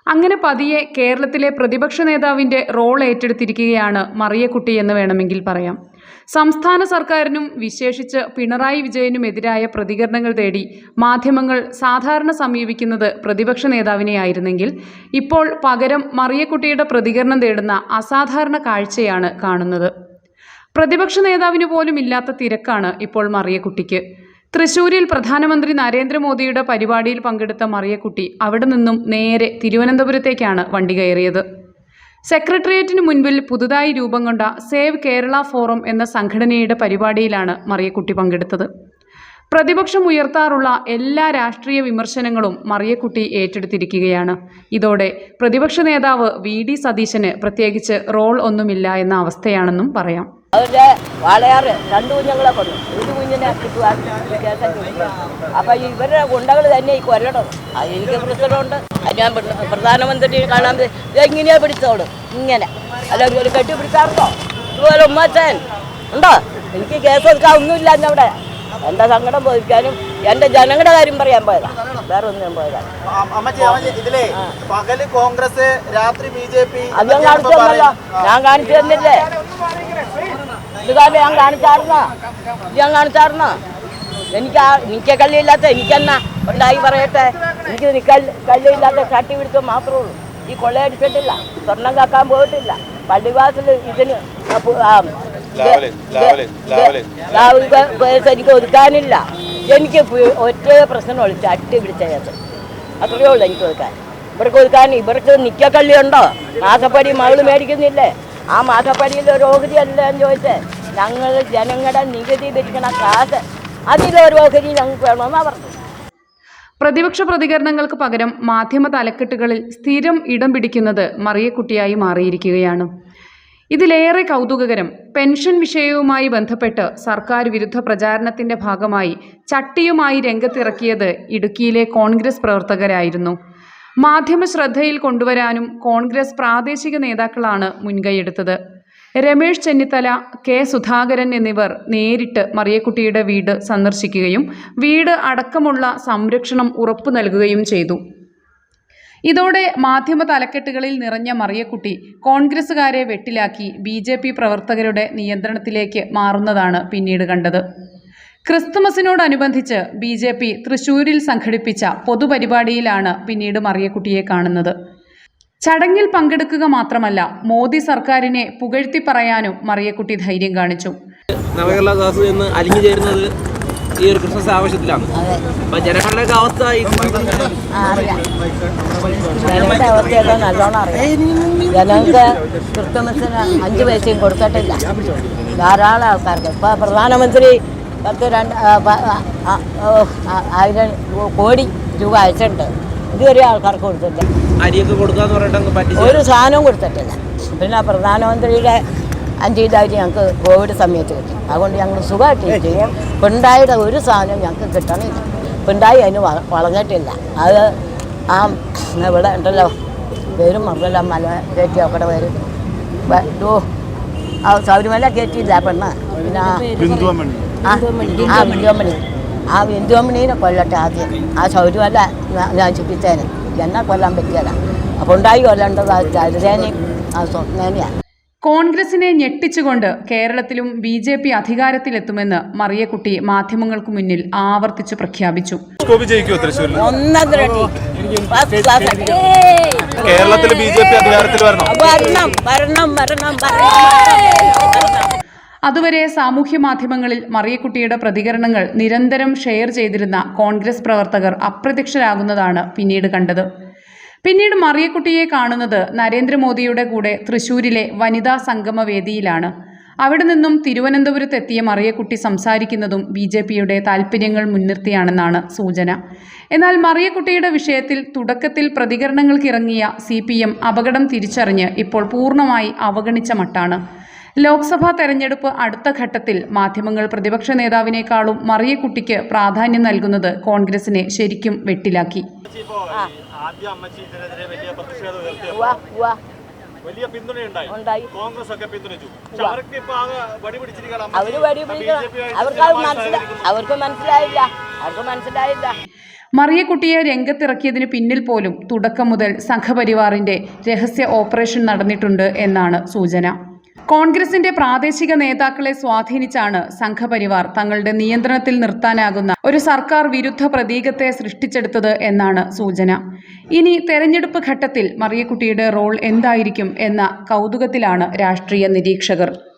അങ്ങനെ പതിയെ കേരളത്തിലെ പ്രതിപക്ഷ നേതാവിൻ്റെ റോൾ ഏറ്റെടുത്തിരിക്കുകയാണ് മറിയക്കുട്ടി എന്ന് വേണമെങ്കിൽ പറയാം. സംസ്ഥാന സർക്കാരിനും വിശേഷിച്ച് പിണറായി വിജയനുമെതിരായ പ്രതികരണങ്ങൾ തേടി മാധ്യമങ്ങൾ സാധാരണ സമീപിക്കുന്നത് പ്രതിപക്ഷ നേതാവിനെ ആയിരുന്നെങ്കിൽ ഇപ്പോൾ പകരം മറിയക്കുട്ടിയുടെ പ്രതികരണം തേടുന്ന അസാധാരണ കാഴ്ചയാണ് കാണുന്നത്. പ്രതിപക്ഷ നേതാവിന് പോലും ഇല്ലാത്ത തിരക്കാണ് ഇപ്പോൾ മറിയക്കുട്ടിക്ക്. തൃശ്ശൂരിൽ പ്രധാനമന്ത്രി നരേന്ദ്രമോദിയുടെ പരിപാടിയിൽ പങ്കെടുത്ത മറിയക്കുട്ടി അവിടെ നിന്നും നേരെ തിരുവനന്തപുരത്തേക്കാണ് വണ്ടി കയറിയത്. സെക്രട്ടേറിയറ്റിന് മുൻപിൽ പുതുതായി രൂപം കൊണ്ട സേവ് കേരള ഫോറം എന്ന സംഘടനയുടെ പരിപാടിയിലാണ് മറിയക്കുട്ടി പങ്കെടുത്തത്. പ്രതിപക്ഷം ഉയർത്താറുള്ള എല്ലാ രാഷ്ട്രീയ വിമർശനങ്ങളും മറിയക്കുട്ടി ഏറ്റെടുത്തിരിക്കുകയാണ്. ഇതോടെ പ്രതിപക്ഷ നേതാവ് VD സതീശന് പ്രത്യേകിച്ച് റോൾ ഒന്നുമില്ല എന്ന അവസ്ഥയാണെന്നും പറയാം. അവരുടെ വാളയാറ് 2 കുഞ്ഞുങ്ങളെ കൊന്നു, ഒരു കുഞ്ഞിനെ കിട്ടുവാൻ അപ്പം ഇവരുടെ ഗുണ്ടകൾ തന്നെ ഈ കൊല്ലണം. എനിക്ക് പ്രശ്നമുണ്ട്. ഞാൻ പ്രധാനമന്ത്രി കാണാൻ എങ്ങനെയാ പിടിച്ചോളും ഇങ്ങനെ അല്ലെങ്കിൽ ഒരു കെട്ടി പിടിച്ചാർന്നോ ഇതുപോലെ ഉമ്മാച്ചൻ ഉണ്ടോ? എനിക്ക് കേസ് എടുക്കാൻ ഒന്നുമില്ല എന്നവിടെ. എൻ്റെ സങ്കടം പോയിക്കാനും എൻ്റെ ജനങ്ങളുടെ കാര്യം പറയാൻ പോയതാ, വേറെ ഒന്നും പോയതാ. അത് ഞാൻ കാണിച്ചു തന്നല്ലോ, ഞാൻ കാണിച്ചു തന്നില്ലേ? ഇതുകാലം ഞാൻ കാണിച്ചാർന്നോ? എനിക്ക് കള്ളിയില്ലാത്ത എനിക്കെന്നാ ഉണ്ടായി പറയട്ടെ. എനിക്ക് കള്ളിയില്ലാത്ത ചട്ടി പിടിച്ചത് മാത്രമേ ഉള്ളൂ. ഈ കൊള്ളയടിച്ചിട്ടില്ല, സ്വർണം കാക്കാൻ പോയിട്ടില്ല, പള്ളിവാസിൽ ഇതിന് എനിക്ക് ഒതുക്കാനില്ല. എനിക്ക് ഒറ്റ പ്രശ്നമുള്ളൂ, ചട്ടി പിടിച്ച കേസ് അത്രയേ ഉള്ളൂ എനിക്ക് ഒതുക്കാൻ. ഇവർക്ക് നിക്കക്കള്ളിയുണ്ടോ? മാസപ്പടി മകള് മേടിക്കുന്നില്ലേ? ആ മാസപ്പടിയിൽ ഒരു ഓഹരി അല്ല എന്ന് ചോദിച്ചേ. ഞങ്ങൾ ജനങ്ങളുടെ നികുതി പിരിക്കണ കാശ് അതിലൊരു ഓഹരി ഞങ്ങൾക്ക് വേണമെന്നാണ് പറഞ്ഞത്. പ്രതിപക്ഷ പ്രതികരണങ്ങൾക്ക് പകരം മാധ്യമ തലക്കെട്ടുകളിൽ സ്ഥിരം ഇടം പിടിക്കുന്നത് മറിയക്കുട്ടിയായി മാറിയിരിക്കുകയാണ്. ഇതിലേറെ കൗതുകകരം, പെൻഷൻ വിഷയവുമായി ബന്ധപ്പെട്ട് സർക്കാർ വിരുദ്ധ പ്രചാരണത്തിന്റെ ഭാഗമായി ചട്ടിയുമായി രംഗത്തിറക്കിയത് ഇടുക്കിയിലെ കോൺഗ്രസ് പ്രവർത്തകരായിരുന്നു. മാധ്യമ ശ്രദ്ധയിൽ കൊണ്ടുവരാനും കോൺഗ്രസ് പ്രാദേശിക നേതാക്കളാണ് മുൻകൈയെടുത്തത്. രമേശ് ചെന്നിത്തല, K സുധാകരൻ എന്നിവർ നേരിട്ട് മറിയക്കുട്ടിയുടെ വീട് സന്ദർശിക്കുകയും വീട് അടക്കമുള്ള സംരക്ഷണം ഉറപ്പു നൽകുകയും ചെയ്തു. ഇതോടെ മാധ്യമ തലക്കെട്ടുകളിൽ നിറഞ്ഞ മറിയക്കുട്ടി കോൺഗ്രസുകാരെ വെട്ടിലാക്കി BJP പ്രവർത്തകരുടെ നിയന്ത്രണത്തിലേക്ക് മാറുന്നതാണ് പിന്നീട് കണ്ടത്. ക്രിസ്തുമസിനോടനുബന്ധിച്ച് BJP തൃശ്ശൂരിൽ സംഘടിപ്പിച്ച പൊതുപരിപാടിയിലാണ് പിന്നീട് മറിയക്കുട്ടിയെ കാണുന്നത്. ചടങ്ങിൽ പങ്കെടുക്കുക മാത്രമല്ല, മോദി സർക്കാരിനെ പുകഴ്ത്തി പറയാനും മറിയക്കുട്ടി ധൈര്യം കാണിച്ചു. നവകേരള ദാസ് എന്ന് അലിഞ്ഞു ചേരുന്നത് ഈ ഒരു ക്രിസ്മസ് ആവശ്യത്തിലാണ്. ജനങ്ങളുടെ അവസ്ഥ ജനങ്ങളുടെ അവസ്ഥയൊക്കെ നല്ലോണം അറിയാം. ജനങ്ങൾക്ക് ക്രിസ്തുമസിന് 5 പൈസയും കൊടുത്തിട്ടില്ല ധാരാളം ആൾക്കാർക്ക്. ഇപ്പോൾ പ്രധാനമന്ത്രി 1000 കോടി രൂപ അയച്ചിട്ടുണ്ട്. ഇതുവരെ ആൾക്കാർക്ക് കൊടുത്തില്ല. അരിയൊക്കെ കൊടുക്കാന്ന് പറഞ്ഞിട്ട് ഒരു സാധനവും കൊടുത്തിട്ടില്ല. പിന്നെ പ്രധാനമന്ത്രിയുടെ 5 ഇതായിട്ട് ഞങ്ങൾക്ക് കോവിഡ് സമയത്ത് കിട്ടി. അതുകൊണ്ട് ഞങ്ങൾ സുഖമായിട്ട് പിണ്ടായുടെ ഒരു സാധനം ഞങ്ങൾക്ക് കിട്ടണില്ല. പിണ്ടായി അതിന് വളഞ്ഞിട്ടില്ല. അത് ആ ഇവിടെ ഉണ്ടല്ലോ, പേരും മറന്നല്ല, മല കയറ്റി അവിടെ വരും. ശബരിമല കയറ്റിയില്ല പെണ്ണ്. പിന്നെ ആ ബിന്ദുവമ്മണീനെ കൊല്ലട്ടെ ആദ്യം. ആ ശബരിമല നശിപ്പിച്ചേനെ എന്നെ കൊല്ലാൻ പറ്റിയല്ല. അപ്പോൾ ഉണ്ടായി കൊല്ലേണ്ടത് ചരിതേനെയും ആ സ്വപ്നേനെയാണ്. കോൺഗ്രസിനെ ഞെട്ടിച്ചുകൊണ്ട് കേരളത്തിലും BJP അധികാരത്തിലെത്തുമെന്ന് മറിയക്കുട്ടി മാധ്യമങ്ങൾക്ക് മുന്നിൽ ആവർത്തിച്ചു പ്രഖ്യാപിച്ചു. കേരളത്തിൽ BJP അധികാരത്തിൽ വരണം. അതുവരെ സാമൂഹ്യ മാധ്യമങ്ങളിൽ മറിയക്കുട്ടിയുടെ പ്രതികരണങ്ങൾ നിരന്തരം ഷെയർ ചെയ്തിരുന്ന കോൺഗ്രസ് പ്രവർത്തകർ അപ്രത്യക്ഷരാകുന്നതാണ് പിന്നീട് കണ്ടത്. പിന്നീട് മറിയക്കുട്ടിയെ കാണുന്നത് നരേന്ദ്രമോദിയുടെ കൂടെ തൃശ്ശൂരിലെ വനിതാ സംഗമ വേദിയിലാണ്. അവിടെ നിന്നും തിരുവനന്തപുരത്തെത്തിയ മറിയക്കുട്ടി സംസാരിക്കുന്നതും BJPയുടെ താൽപ്പര്യങ്ങൾ മുൻനിർത്തിയാണെന്നാണ് സൂചന. എന്നാൽ മറിയക്കുട്ടിയുടെ വിഷയത്തിൽ തുടക്കത്തിൽ പ്രതികരണങ്ങൾക്കിറങ്ങിയ CPM അപകടം തിരിച്ചറിഞ്ഞ് ഇപ്പോൾ പൂർണ്ണമായി അവഗണിച്ച മട്ടാണ്. ലോക്സഭാ തെരഞ്ഞെടുപ്പ് അടുത്ത ഘട്ടത്തിൽ മാധ്യമങ്ങൾ പ്രതിപക്ഷ നേതാവിനേക്കാളും മറിയക്കുട്ടിക്ക് പ്രാധാന്യം നൽകുന്നത് കോൺഗ്രസിനെ ശരിക്കും വെട്ടിലാക്കി. വലിയ പിന്തുണയുണ്ടായി, കോൺഗ്രസ് ഒക്കെ പിന്തുണച്ചു. അവർക്ക് മനസ്സിലായില്ല. മറിയക്കുട്ടിയെ രംഗത്തിറക്കിയതിന് പിന്നിൽ പോലും തുടക്കം മുതൽ സംഘപരിവാറിന്റെ രഹസ്യ ഓപ്പറേഷൻ നടന്നിട്ടുണ്ട് എന്നാണ് സൂചന. കോൺഗ്രസിന്റെ പ്രാദേശിക നേതാക്കളെ സ്വാധീനിച്ചാണ് സംഘപരിവാർ തങ്ങളുടെ നിയന്ത്രണത്തിൽ നിർത്താനാകുന്ന ഒരു സർക്കാർ വിരുദ്ധ പ്രതീകത്തെ സൃഷ്ടിച്ചെടുത്തത് എന്നാണ് സൂചന. ഇനി തെരഞ്ഞെടുപ്പ് ഘട്ടത്തിൽ മറിയക്കുട്ടിയുടെ റോൾ എന്തായിരിക്കും എന്ന കൗതുകത്തിലാണ് രാഷ്ട്രീയ നിരീക്ഷകർ.